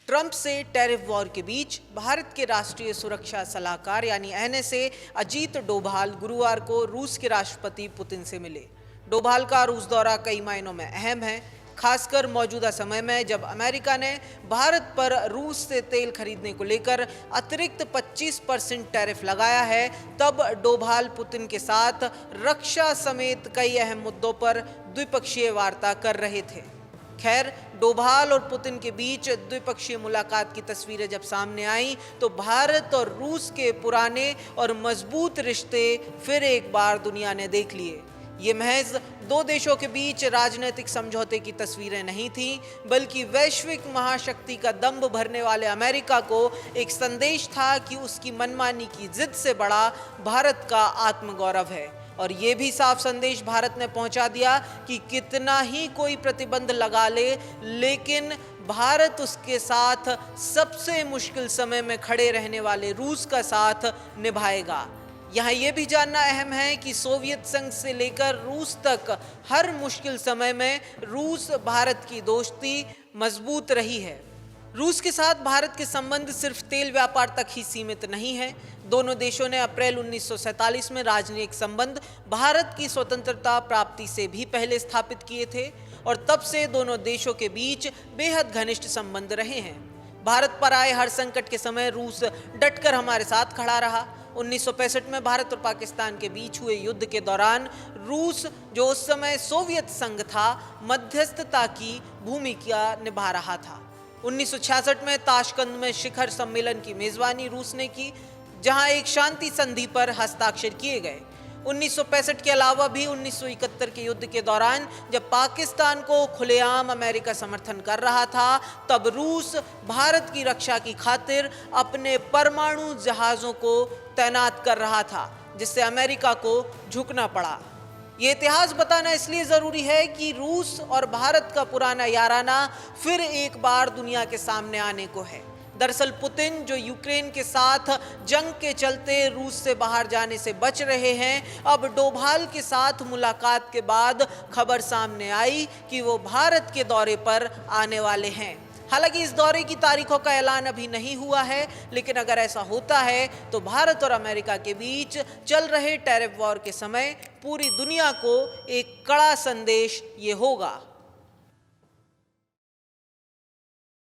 Trump से tariff war के बीच भारत के राष्ट्रीय सुरक्षा सलाहकार यानी एनएसए अजीत डोभाल गुरुवार को रूस के राष्ट्रपति पुतिन से मिले। डोभाल का रूस दौरा कई मायनों में अहम है, खासकर मौजूदा समय में जब अमेरिका ने भारत पर रूस से तेल खरीदने को लेकर अतिरिक्त 25% टैरिफ लगाया है। तब डोभाल पुतिन के साथ रक्षा समेत कई अहम मुद्दों पर द्विपक्षीय वार्ता कर रहे थे। खैर, डोभाल और पुतिन के बीच द्विपक्षीय मुलाकात की तस्वीरें जब सामने आईं तो भारत और रूस के पुराने और मजबूत रिश्ते फिर एक बार दुनिया ने देख लिए। ये महज दो देशों के बीच राजनीतिक समझौते की तस्वीरें नहीं थीं, बल्कि वैश्विक महाशक्ति का दंभ भरने वाले अमेरिका को एक संदेश था कि उसकी मनमानी की जिद से बड़ा भारत का आत्मगौरव है। और ये भी साफ संदेश भारत ने पहुंचा दिया कि कितना ही कोई प्रतिबंध लगा ले, लेकिन भारत उसके साथ सबसे मुश्किल समय में खड़े रहने वाले रूस का साथ निभाएगा। यहाँ ये भी जानना अहम है कि सोवियत संघ से लेकर रूस तक हर मुश्किल समय में रूस भारत की दोस्ती मजबूत रही है। रूस के साथ भारत के संबंध सिर्फ तेल व्यापार तक ही सीमित नहीं है। दोनों देशों ने अप्रैल 1947 में राजनयिक संबंध भारत की स्वतंत्रता प्राप्ति से भी पहले स्थापित किए थे और तब से दोनों देशों के बीच बेहद घनिष्ठ संबंध रहे हैं। भारत पर आए हर संकट के समय रूस डटकर हमारे साथ खड़ा रहा। 1965 में भारत और पाकिस्तान के बीच हुए युद्ध के दौरान रूस, जो उस समय सोवियत संघ था, मध्यस्थता की भूमिका निभा रहा था। 1966 में ताशकंद में शिखर सम्मेलन की मेजबानी रूस ने की, जहां एक शांति संधि पर हस्ताक्षर किए गए। 1965 के अलावा भी 1971 के युद्ध के दौरान जब पाकिस्तान को खुलेआम अमेरिका समर्थन कर रहा था, तब रूस भारत की रक्षा की खातिर अपने परमाणु जहाजों को तैनात कर रहा था, जिससे अमेरिका को झुकना पड़ा। ये इतिहास बताना इसलिए ज़रूरी है कि रूस और भारत का पुराना याराना फिर एक बार दुनिया के सामने आने को है। दरअसल पुतिन, जो यूक्रेन के साथ जंग के चलते रूस से बाहर जाने से बच रहे हैं, अब डोभाल के साथ मुलाकात के बाद खबर सामने आई कि वो भारत के दौरे पर आने वाले हैं। हालांकि इस दौरे की तारीखों का ऐलान अभी नहीं हुआ है, लेकिन अगर ऐसा होता है तो भारत और अमेरिका के बीच चल रहे टैरिफ वॉर के समय पूरी दुनिया को एक कड़ा संदेश ये होगा।